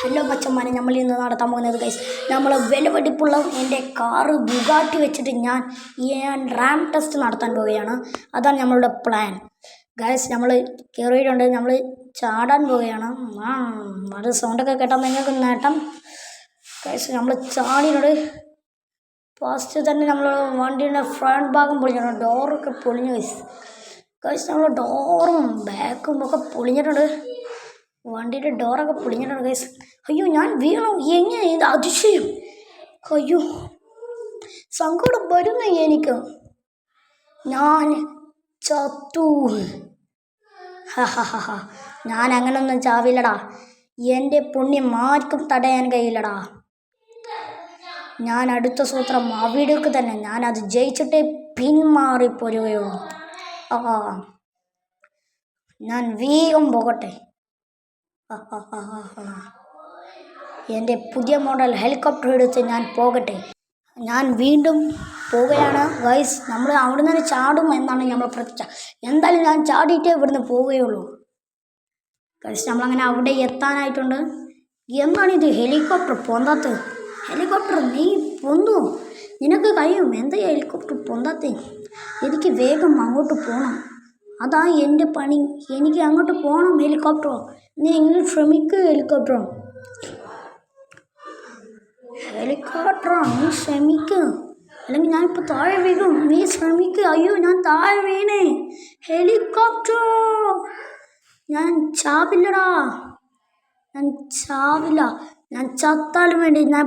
Hello മച്ചന്മാരെ, നമ്മൾ ഇന്ന് നടത്താൻ പോകുന്നത് ഗൈസ്, നമ്മൾ വിലപിടിപ്പുള്ള എൻ്റെ കാറ് ബുഗാട്ടി വെച്ചിട്ട് ഞാൻ റാം ടെസ്റ്റ് നടത്താൻ പോവുകയാണ്. അതാണ് നമ്മളുടെ പ്ലാൻ ഗൈസ്. നമ്മൾ കയറിയിട്ടുണ്ട്, നമ്മൾ ചാടാൻ പോവുകയാണ്. അത് സൗണ്ടൊക്കെ കേട്ടാൽ നിങ്ങൾക്ക് നേട്ടം ഗൈസ്. നമ്മൾ ചാടിനോട് ഫസ്റ്റ് തന്നെ നമ്മൾ വണ്ടിയുടെ ഫ്രണ്ട് ഭാഗം പൊളിഞ്ഞിട്ടുണ്ട്, ഡോറൊക്കെ പൊളിഞ്ഞു ഗൈസ്. നമ്മൾ ഡോറും ബാക്കും ഒക്കെ പൊളിഞ്ഞിട്ടുണ്ട്, വണ്ടിയുടെ ഡോറൊക്കെ പൊളിഞ്ഞിട്ടുണ്ട് ഗൈസ്. അയ്യോ, ഞാൻ വീണു, എങ്ങനെ ഇത് അതിശയം. അയ്യോ, സങ്കടം വരുന്നു എനിക്ക്, ഞാൻ ചത്തു. ഞാൻ അങ്ങനൊന്നും ചാവില്ലടാ, എൻ്റെ പുണ്യം ആർക്കും തടയാൻ കഴിയില്ലടാ. ഞാൻ അടുത്ത സൂത്രം അവിടേക്ക് തന്നെ, ഞാൻ അത് ജയിച്ചിട്ടേ പിന്മാറിപ്പോരുകയുള്ളൂ. ഞാൻ വേഗം പോകട്ടെ. എൻ്റെ പുതിയ മോഡൽ ഹെലികോപ്റ്റർ എടുത്ത് ഞാൻ പോകട്ടെ. ഞാൻ വീണ്ടും പോവുകയാണ് ഗൈസ്. നമ്മൾ അവിടെ നിന്ന് ചാടും എന്നാണ് നമ്മൾ പ്രതീക്ഷ. എന്തായാലും ഞാൻ ചാടിയിട്ടേ ഇവിടുന്ന് പോവുകയുള്ളൂ ഗൈസ്. നമ്മളങ്ങനെ അവിടെ എത്താനായിട്ടുണ്ട്. എന്താണിത്, ഹെലികോപ്റ്റർ പൊന്താത്തത്? ഹെലികോപ്റ്റർ നീ പൊന്തു, നിനക്ക് കഴിയും. എന്താ ഹെലികോപ്റ്റർ പൊന്താത്തേ? എനിക്ക് വേഗം അങ്ങോട്ട് പോകണം, അതാ എൻ്റെ പണി. എനിക്ക് അങ്ങോട്ട് പോകണം. ഹെലികോപ്റ്ററോ, നീ എങ്ങനെ ശ്രമിക്കുക? ഹെലികോപ്റ്ററോ, നീ ശ്രമിക്കുക, അല്ലെങ്കിൽ ഞാൻ ഇപ്പോൾ താഴെ വീഴും. നീ ശ്രമിക്കുക. അയ്യോ, ഞാൻ താഴെ വീണേ. ഹെലികോപ്റ്റർ, ഞാൻ ചാവില്ലടാ, ഞാൻ ചാവില്ല. ഞാൻ ചത്താലും വേണ്ടി ഞാൻ